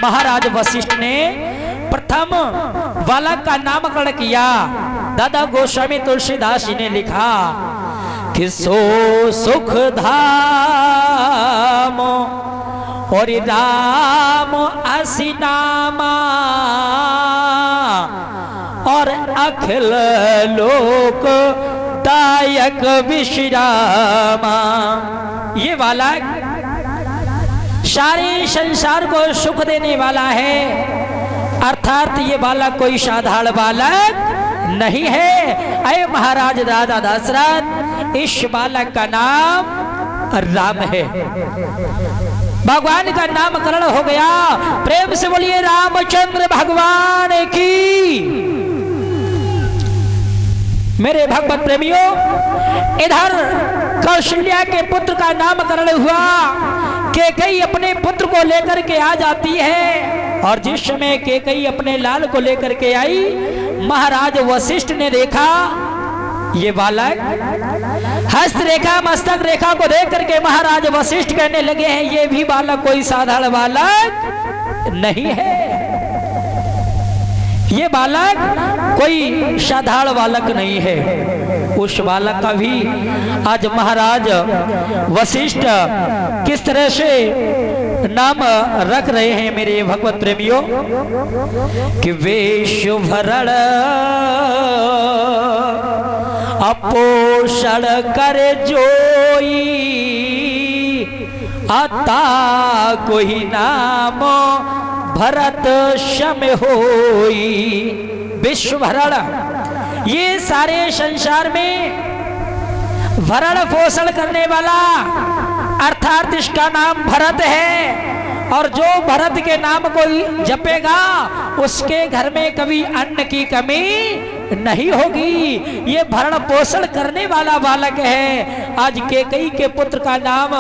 महाराज वशिष्ठ ने प्रथम बालक का नामकरण किया। दादा गोस्वामी तुलसीदास जी ने लिखा कि सो सुख धाम और राम असी नामा और अखिल लोक दायक विश्रामा। ये बालक सारे संसार को सुख देने वाला है, अर्थात ये बालक कोई साधारण बालक नहीं है। अय महाराज राजा दशरथ, इस बालक का नाम राम है। भगवान का नामकरण हो गया। प्रेम से बोलिए रामचंद्र भगवान की। मेरे भगवत प्रेमियों, इधर कौशल्या के पुत्र का नामकरण हुआ। केकई अपने पुत्र को लेकर के आ जाती है, और जिस समय केकई अपने लाल को लेकर के आई, महाराज वशिष्ठ ने देखा ये बालक हस्त रेखा मस्तक रेखा को देख करके महाराज वशिष्ठ कहने लगे हैं ये भी बालक कोई साधारण बालक नहीं है। ये बालक कोई साधारण बालक नहीं है। उस बालक का भी आज महाराज वशिष्ठ किस तरह से नाम रख रहे हैं मेरे भगवत प्रेमियों कि वेशभरण अपोषण कर जोई आता कोई नाम भरत शम होई। विश्वभरण, ये सारे संसार में भरण पोषण करने वाला, अर्थात इसका नाम भरत है। और जो भरत के नाम को जपेगा उसके घर में कभी अन्न की कमी नहीं होगी। ये भरण पोषण करने वाला बालक है। आज केकई के पुत्र का नाम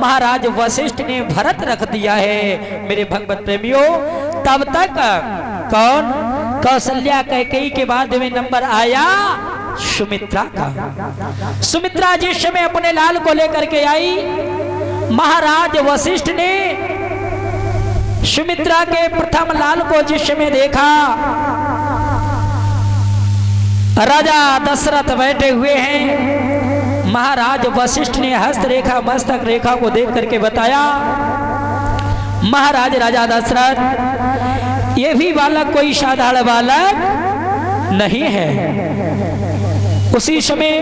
महाराज वशिष्ठ ने भरत रख दिया है। मेरे भगवत प्रेमियों, तब तक कौन? कौशल्या कैकेयी के बाद में नंबर आया सुमित्रा का। सुमित्रा जिस समय अपने लाल को लेकर के आई, महाराज वशिष्ठ ने सुमित्रा के प्रथम लाल को जिस समय देखा, राजा दशरथ बैठे हुए हैं। महाराज वशिष्ठ ने हस्त रेखा मस्तक रेखा को देख करके बताया, महाराज राजा दशरथ, ये भी बालक कोई साधारण बालक नहीं है। उसी समय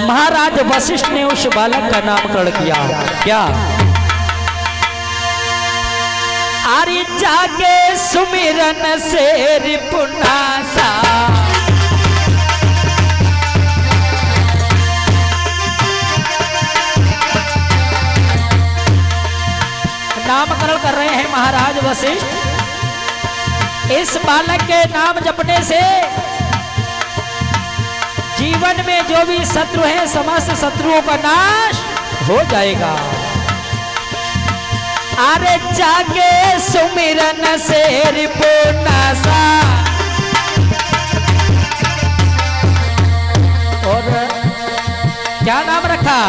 महाराज वशिष्ठ ने उस बालक का नामकरण किया। क्या? आरी जाके सुमिरन से रिपुनासा, नामकरण कर रहे हैं महाराज वशिष्ठ। इस बालक के नाम जपने से जीवन में जो भी शत्रु हैं, समस्त शत्रुओं का नाश हो जाएगा। अरे जागे सुमिरन से रिपुनासा, और क्या नाम रखा?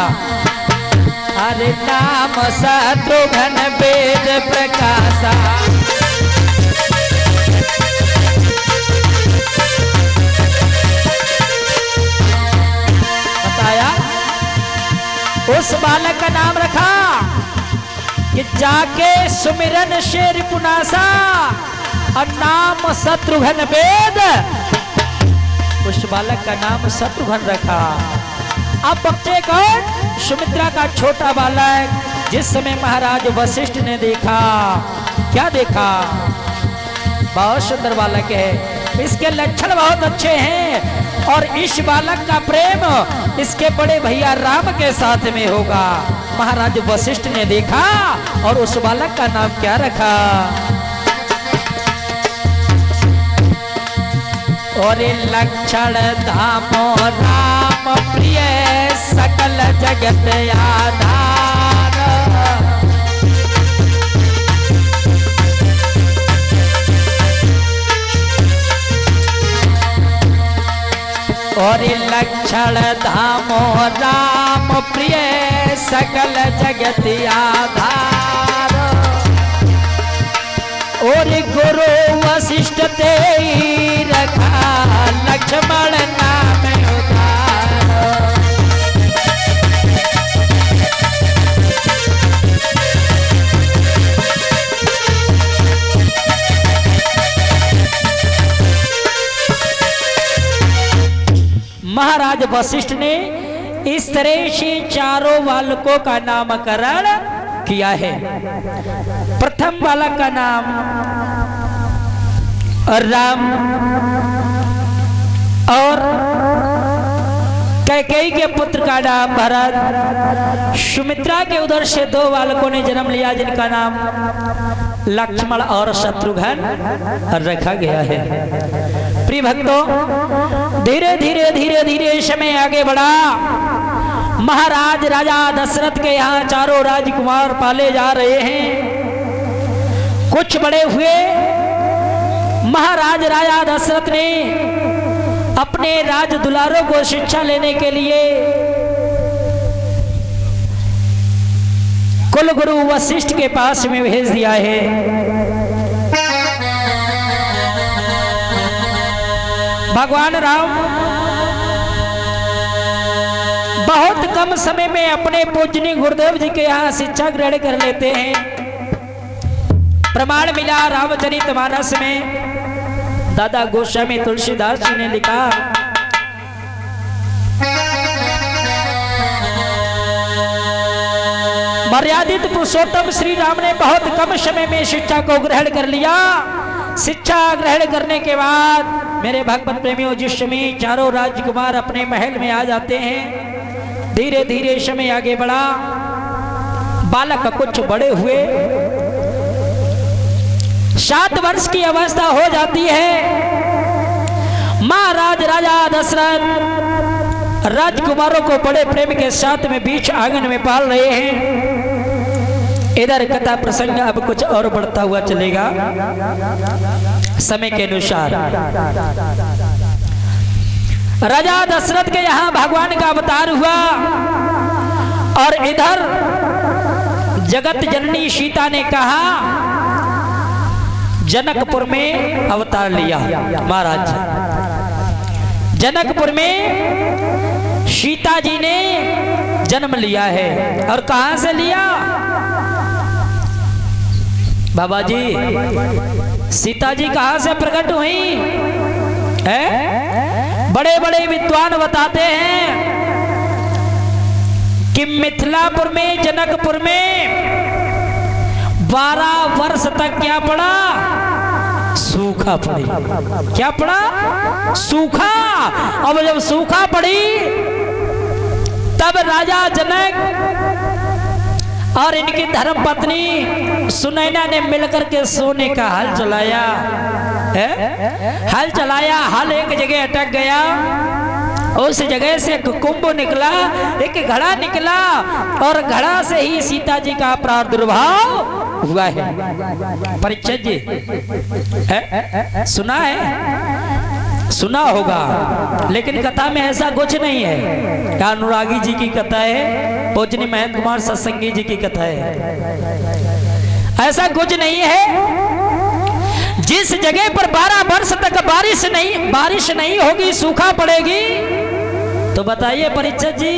अरे नाम शत्रुघ्न वेद प्रकाशा। उस बालक का नाम रखा कि जाके सुमिरन से रिपुनासा, और नाम शत्रुघ्न वेद। उस बालक का नाम शत्रुघ्न रखा। अब बच्चे कौन? सुमित्रा का छोटा बालक। जिस समय महाराज वशिष्ठ ने देखा, क्या देखा? बहुत सुंदर बालक है, इसके लक्षण बहुत अच्छे हैं, और इस बालक का प्रेम इसके बड़े भैया राम के साथ में होगा। महाराज वशिष्ठ ने देखा और उस बालक का नाम क्या रखा? और लक्षण धामो राम प्रिय सकल जगत आधार। और लक्षण धामो राम प्रिय सकल जगत आधार। और गुरु वशिष्ठ ते रखा लक्ष्मण नाम उधार। महाराज वशिष्ठ ने इस तरह से चारों बालकों का नामकरण किया है। प्रथम बालक का नाम राम और कैकेयी के पुत्र का नाम भरत। सुमित्रा के उधर से दो बालकों ने जन्म लिया जिनका नाम लक्ष्मण और शत्रुघ्न रखा गया है। प्रिय भक्तों, धीरे धीरे धीरे धीरे समय आगे बढ़ा। महाराज राजा दशरथ के यहाँ चारों राजकुमार पाले जा रहे हैं। कुछ बड़े हुए। महाराज राजा दशरथ ने अपने राज दुलारों को शिक्षा लेने के लिए कुल गुरु वशिष्ठ के पास में भेज दिया है। भगवान राम बहुत कम समय में अपने पूजनीय गुरुदेव जी के यहाँ शिक्षा ग्रहण कर लेते हैं। प्रमाण मिला रामचरितमानस में। दादा गोस्वामी तुलसीदास जी ने लिखा, मर्यादित पुरुषोत्तम श्री राम ने बहुत कम समय में शिक्षा को ग्रहण कर लिया। शिक्षा ग्रहण करने के बाद मेरे भगवत प्रेमियों, जिस समय चारों राजकुमार अपने महल में आ जाते हैं, धीरे धीरे समय आगे बढ़ा। बालक कुछ बड़े हुए। 7 वर्ष की अवस्था हो जाती है। महाराज राजा दशरथ राजकुमारों को बड़े प्रेम के साथ में बीच आंगन में पाल रहे हैं। इधर कथा प्रसंग अब कुछ और बढ़ता हुआ चलेगा समय के अनुसार। राजा दशरथ के यहाँ भगवान का अवतार हुआ और इधर जगत जननी सीता ने कहा जनकपुर में अवतार लिया। महाराज जनकपुर में सीता जी ने जन्म लिया है। और कहां से लिया बाबा जी? सीता जी कहां से प्रकट हुई है? बड़े बड़े विद्वान बताते हैं कि मिथिलापुर में जनकपुर में 12 वर्ष तक क्या पड़ा? सूखा पड़ी। क्या पड़ा? सूखा। अब जब सूखा पड़ी तब राजा जनक और इनकी धर्मपत्नी सुनैना ने मिलकर के सोने का हल चलाया है? हल चलाया। हल एक जगह अटक गया। उस जगह से कुंभ निकला, एक घड़ा निकला और घड़ा से ही सीता जी का प्रादुर्भाव हुआ है। परीक्षित जी सुना है? सुना होगा, लेकिन कथा में ऐसा कुछ नहीं है। क्या अनुरागी जी की कथा है, पूजनी महेंद्र कुमार सत्संगी जी की कथा है। ऐसा कुछ नहीं है। जिस जगह पर 12 वर्ष तक बारिश नहीं होगी, सूखा पड़ेगी, तो बताइए परीक्षित जी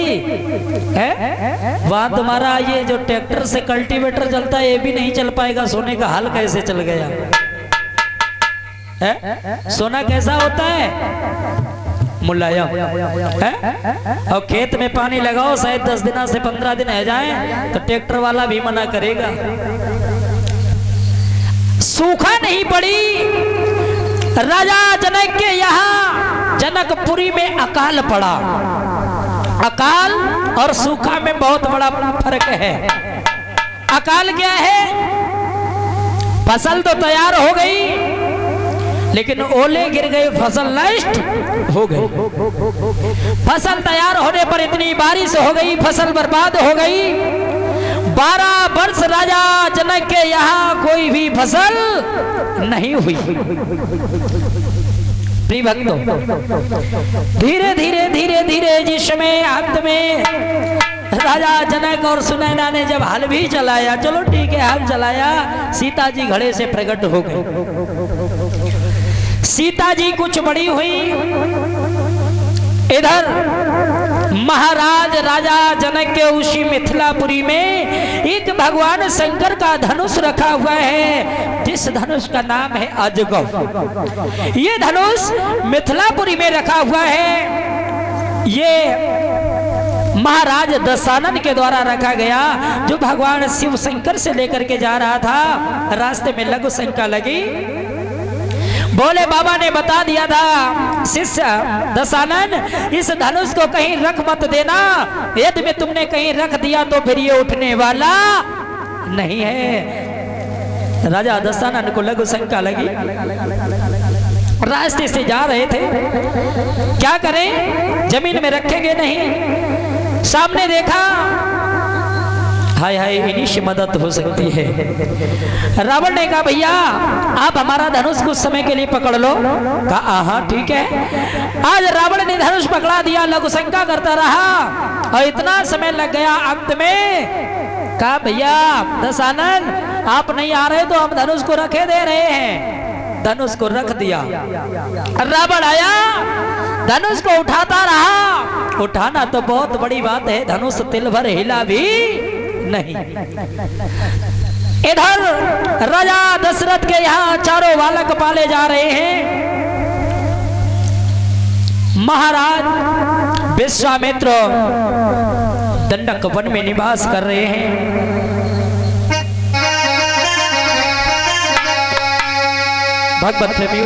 वहां तुम्हारा ये जो ट्रैक्टर से कल्टीवेटर चलता है ये भी नहीं चल पाएगा। सोने का हल कैसे चल गया है? सोना कैसा होता है? मुलायम है? और खेत में पानी लगाओ, शायद 10 दिन से 15 दिन रह जाए तो ट्रैक्टर वाला भी मना करेगा। सूखा नहीं पड़ी। राजा जनक के यहाँ जनकपुरी में अकाल पड़ा। अकाल और सूखा में बहुत बड़ा फर्क है। अकाल क्या है? फसल तो तैयार हो गई लेकिन ओले गिर गए, फसल नष्ट हो गई। फसल तैयार होने पर इतनी बारिश हो गई, फसल बर्बाद हो गई। 12 वर्ष राजा जनक के यहाँ कोई भी फसल नहीं हुई। प्रिय भक्तों, धीरे धीरे धीरे धीरे जिसमें अंत में राजा जनक और सुनैना ने जब हल भी चलाया, चलो ठीक है हल चलाया, सीता जी घड़े से प्रकट हो गई। सीता जी कुछ बड़ी हुई, इधर महाराज राजा जनक के उसी मिथिलापुरी में एक भगवान शंकर का धनुष रखा हुआ है, जिस धनुष का नाम है अजगर। ये धनुष मिथिलापुरी में रखा हुआ है। ये महाराज दशानन के द्वारा रखा गया, जो भगवान शिव शंकर से लेकर के जा रहा था। रास्ते में लघु शंका लगी, बोले बाबा ने बता दिया था शिष्य दशानन, इस धनुष को कहीं रख मत देना, यदि में तुमने कहीं रख दिया तो फिर ये उठने वाला नहीं है। राजा दशानन को लघु शंका लगी, रास्ते से जा रहे थे, क्या करें, जमीन में रखेंगे नहीं। सामने देखा, हाय हाय इन्हीं से मदद हो सकती है। रावण ने कहा भैया आप हमारा धनुष कुछ समय के लिए पकड़ लो। कहा हाँ ठीक है। आज रावण ने धनुष पकड़ा दिया, लघु शंका करता रहा और इतना समय लग गया। अंत में कहा भैया दशानन आप नहीं आ रहे तो हम धनुष को रखे दे रहे हैं। धनुष को रख दिया। रावण आया, धनुष को उठाता रहा। उठाना तो बहुत बड़ी बात है, धनुष तिल भर हिला भी नहीं। इधर राजा दशरथ के यहाँ चारों बालक पाले जा रहे हैं। महाराज विश्वामित्र दंडक वन में निवास कर रहे हैं। भगवत प्रेमी